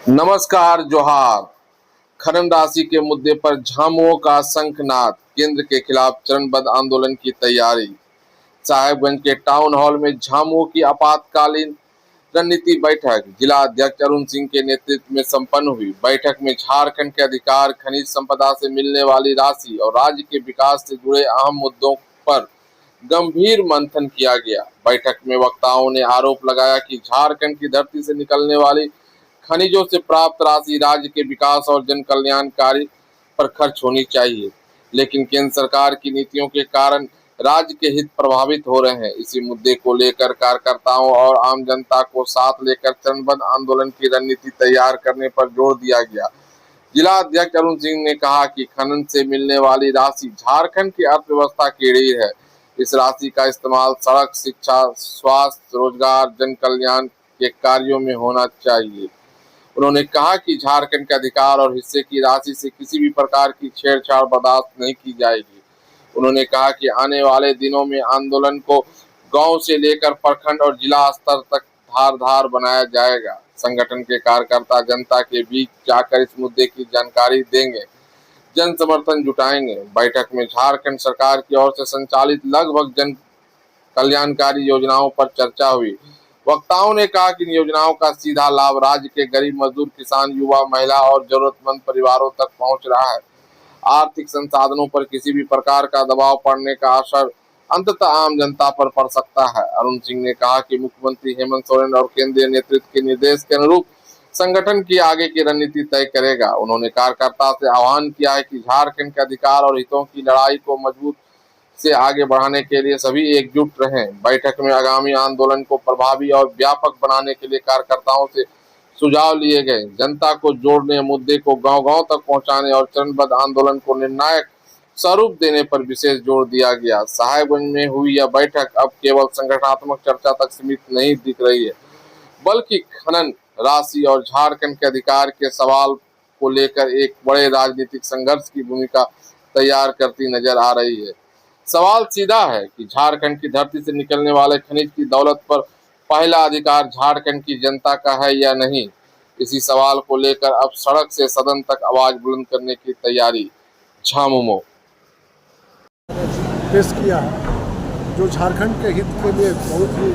नमस्कार जोहार। खनन राशि के मुद्दे पर झामुमो का शंखनाद, केंद्र के खिलाफ चरणबद्ध आंदोलन की तैयारी। साहेबगंज के टाउन हॉल में झामुमो की आपातकालीन रणनीति बैठक जिला अध्यक्ष अरुण सिंह के नेतृत्व में संपन्न हुई। बैठक में झारखंड के अधिकार, खनिज संपदा से मिलने वाली राशि और राज्य के विकास से जुड़े अहम मुद्दों पर गंभीर मंथन किया गया। बैठक में वक्ताओं ने आरोप लगाया कि झारखंड की धरती से निकलने वाली खनिजों से प्राप्त राशि राज्य के विकास और जन कल्याण कार्य पर खर्च होनी चाहिए, लेकिन केंद्र सरकार की नीतियों के कारण राज्य के हित प्रभावित हो रहे हैं। इसी मुद्दे को लेकर कार्यकर्ताओं और आम जनता को साथ लेकर चरणबद्ध आंदोलन की रणनीति तैयार करने पर जोर दिया गया। जिला अध्यक्ष अरुण सिंह ने कहा कि खनन से मिलने वाली राशि झारखंड की अर्थव्यवस्था की रीढ़ है। इस राशि का इस्तेमाल सड़क, शिक्षा, स्वास्थ्य, रोजगार, जन कल्याण के कार्यों में होना चाहिए। उन्होंने कहा कि झारखंड के अधिकार और हिस्से की राशि से किसी भी प्रकार की छेड़छाड़ बर्दाश्त नहीं की जाएगी। उन्होंने कहा कि आने वाले दिनों में आंदोलन को गांव से लेकर प्रखंड और जिला स्तर तक धारदार बनाया जाएगा। संगठन के कार्यकर्ता जनता के बीच जाकर इस मुद्दे की जानकारी देंगे, जन समर्थन जुटाएंगे। बैठक में झारखंड सरकार की ओर से संचालित लगभग जन कल्याणकारी योजनाओं पर चर्चा हुई। वक्ताओं ने कहा कि इन योजनाओं का सीधा लाभ राज्य के गरीब मजदूर, किसान, युवा, महिला और जरूरतमंद परिवारों तक पहुंच रहा है। आर्थिक संसाधनों पर किसी भी प्रकार का दबाव पड़ने का असर अंततः आम जनता पर पड़ सकता है। अरुण सिंह ने कहा कि मुख्यमंत्री हेमंत सोरेन और केंद्रीय नेतृत्व के निर्देश के अनुरूप संगठन की आगे की रणनीति तय करेगा। उन्होंने कार्यकर्ता से आह्वान किया है कि झारखंड के अधिकार और हितों की लड़ाई को मजबूत से आगे बढ़ाने के लिए सभी एकजुट रहें। बैठक में आगामी आंदोलन को प्रभावी और व्यापक बनाने के लिए कार्यकर्ताओं से सुझाव लिए गए। जनता को जोड़ने, मुद्दे को गांव-गांव तक पहुंचाने और चरणबद्ध आंदोलन को निर्णायक स्वरूप देने पर विशेष जोर दिया गया। साहेबगंज में हुई यह बैठक अब केवल संगठनात्मक चर्चा तक सीमित नहीं दिख रही है, बल्कि खनन राशि और झारखंड के अधिकार के सवाल को लेकर एक बड़े राजनीतिक संघर्ष की भूमिका तैयार करती नजर आ रही है। सवाल सीधा है कि झारखंड की धरती से निकलने वाले खनिज की दौलत पर पहला अधिकार झारखंड की जनता का है या नहीं। इसी सवाल को लेकर अब सड़क से सदन तक आवाज बुलंद करने की तैयारी झामुमो पेश किया है, जो झारखंड के हित के लिए बहुत ही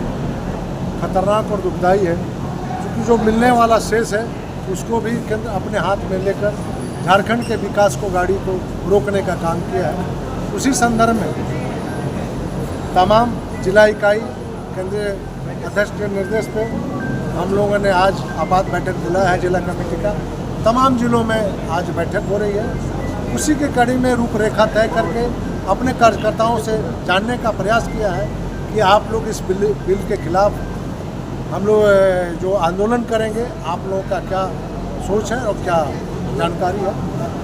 खतरनाक और दुखदायी है, क्योंकि जो मिलने वाला शेष है उसको भी केंद्र अपने हाथ में लेकर झारखंड के विकास को, गाड़ी को रोकने का काम किया है। उसी संदर्भ में तमाम जिला इकाई केंद्रीय अध्यक्ष के निर्देश पे हम लोगों ने आज आपात बैठक बुलाया है। जिला कमेटी का तमाम जिलों में आज बैठक हो रही है। उसी की कड़ी में रूपरेखा तय करके अपने कार्यकर्ताओं से जानने का प्रयास किया है कि आप लोग इस बिल के खिलाफ हम लोग जो आंदोलन करेंगे, आप लोगों का क्या सोच है और क्या जानकारी है,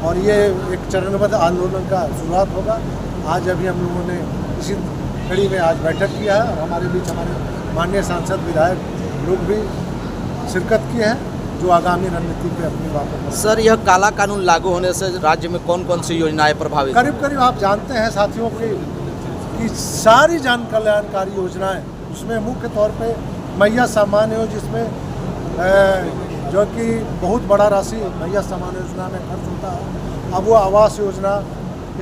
और ये एक चरणबद्ध आंदोलन का शुरुआत होगा। आज अभी हम लोगों ने इसी कड़ी में आज बैठक किया है और हमारे बीच हमारे माननीय सांसद, विधायक लोग भी शिरकत किए हैं, जो आगामी रणनीति पे अपनी बातों पर। सर, यह काला कानून लागू होने से राज्य में कौन कौन सी योजनाएं प्रभावित? करीब करीब आप जानते हैं साथियों कि सारी जन कल्याणकारी योजनाएँ, उसमें मुख्य तौर पर मैया सम्मान योजना, जिसमें जो कि बहुत बड़ा राशि मैया सम्मान योजना में खर्च होता है। अब वो आवास योजना,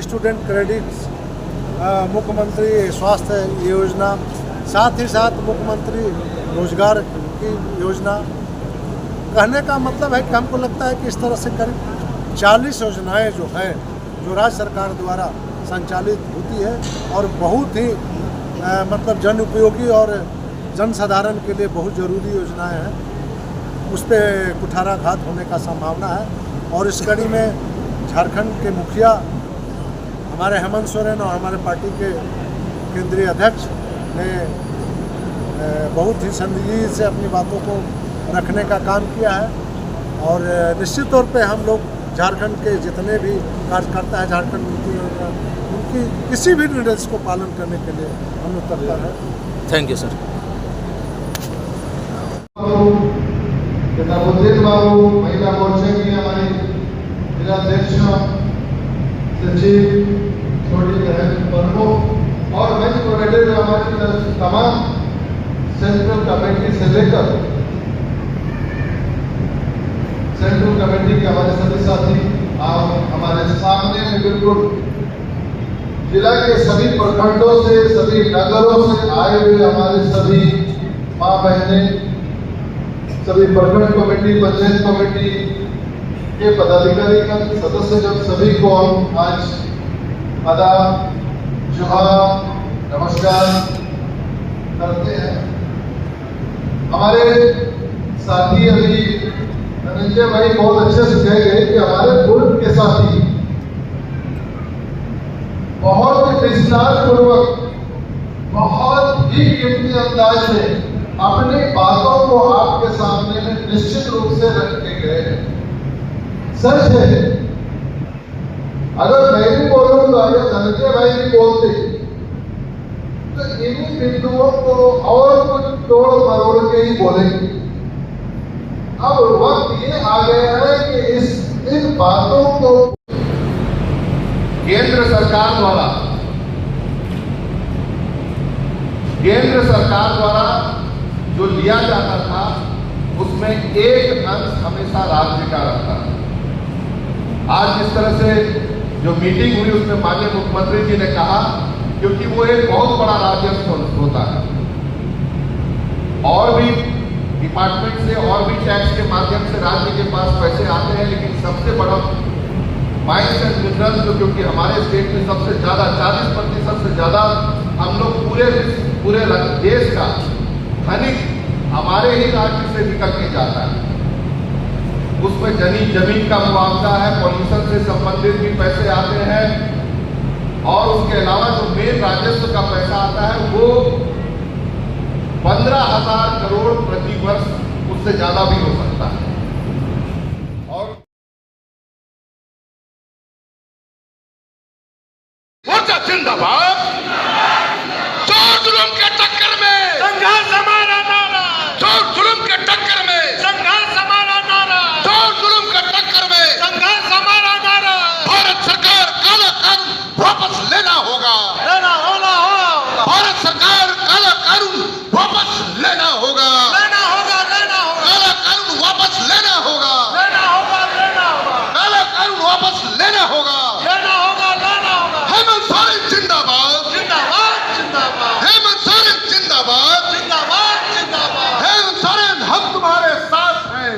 स्टूडेंट क्रेडिट्स, मुख्यमंत्री स्वास्थ्य योजना, साथ ही साथ मुख्यमंत्री रोजगार की योजना। कहने का मतलब है कि हमको लगता है कि इस तरह से करीब 40 योजनाएं जो हैं, जो राज्य सरकार द्वारा संचालित होती है और बहुत ही मतलब जन उपयोगी और जनसाधारण के लिए बहुत ज़रूरी योजनाएं हैं, उस पर कुठाराघात होने का संभावना है। और इस कड़ी में झारखंड के मुखिया हमारे हेमंत सोरेन और हमारे पार्टी के केंद्रीय अध्यक्ष ने बहुत ही संजीदगी से अपनी बातों को रखने का काम किया है। और निश्चित तौर पे हम लोग झारखंड के जितने भी कार्यकर्ता हैं, झारखंड नीति उनकी किसी भी निर्देश को पालन करने के लिए हम लोग तत्पर हैं। Thank you sir. Kitabuddin Babu, महिला मोर्चे की हमारी जिलाध्यक्ष, सचिव, छोटी बहन प्रमुख और मंच कोऑर्डिनेटर, हमारी तमाम सेंट्रल कमेटी से लेकर सेंट्रल कमेटी के हमारे सभी साथी, आप हमारे सामने में बिल्कुल जिला के सभी प्रखंडों से, सभी नगरों से आए हुए हमारे सभी माँ बहनें, सभी प्रखंड कमेटी, पंचायत कमेटी के पदाधिकारी का सदस्यगण, सभी को हम आज आदाब, जोहार, नमस्कार करते हैं। हमारे साथी अभी धनंजय भाई बहुत अच्छे से कह गए कि हमारे पूर्व के साथी बहुत ही विस्तार पूर्वक, बहुत ही कीमती अंदाज में अपनी बातों को आपके सामने में निश्चित रूप से रख के गए हैं। सच है, अगर मैं भी बोलूंगा या धनंजय भाई भी बोलते तो इन्हीं बिंदुओं को और कुछ तोड़ मरोड़ के ही बोलेंगे। अब वक्त ये आ गया है कि इन बातों को केंद्र सरकार द्वारा जो लिया जाता था उसमें एक अंश हमेशा राज्य का रहता है। आज जिस तरह से जो मीटिंग हुई उसमें माननीय मुख्यमंत्री जी ने कहा, क्योंकि वो एक बहुत बड़ा राजस्व होता है और भी डिपार्टमेंट से और भी टैक्स के माध्यम से राज्य के पास पैसे आते हैं, लेकिन सबसे बड़ा माइंस एंड मिनरल्स जो, क्योंकि हमारे स्टेट में सबसे ज्यादा 40% से ज्यादा हम लोग पूरे देश का खनिज हमारे ही राज्य से निकल के जाता है। उसमें जमीन का मुआवजा है, पॉल्यूशन से संबंधित भी पैसे आते हैं और उसके अलावा जो मेन राजस्व का पैसा आता है वो 15,000 करोड़ प्रति वर्ष, उससे ज्यादा भी हो सकता है। और मोर्चा जिंदाबाद, चोर जुल्म के टक्कर में संघर्ष हमारा नारा, चोर जुल्म के टक्कर में संघर्ष हमारा नारा, चोर जुल्म के टक्कर में संघर्ष हमारा नारा। भारत सरकार काला कानून वापस लेना होगा, भारत सरकार काला कानून वापस लेना होगा, काला कानून वापस लेना होगा, काला कानून वापस लेना होगा। हेमंत सोरेन जिंदाबाद, हेमंत सोरेन जिंदाबाद, हेमंत सोरेन हम तुम्हारे साथ हैं,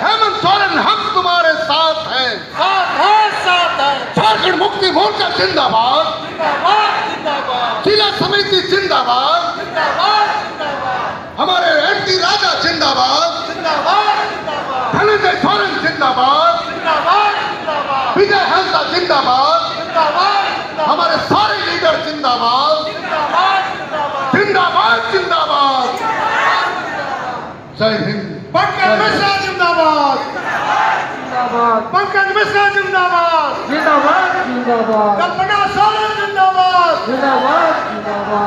हेमंत सोरेन हम तुम्हारे साथ हैं। झारखंड मुक्ति मोर्चा जिंदाबाद, जिला समिति जिंदाबाद, हमारे एंटी राजा जिंदाबाद, धनंजय सोरेन जिंदाबाद, विजय हंसा जिंदाबाद, हमारे सारे लीडर जिंदाबाद, जिंदाबाद जिंदाबाद। जय हिंद। पंकज मिश्रा जिंदाबाद, पंकज मिश्रा जिंदाबाद, कल्पना सोरेन जिंदाबाद,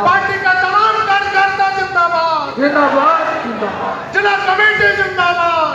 पार्टी का तमाम कार्यकर्ता जिंदाबाद, जिला कमेटी जिंदाबाद,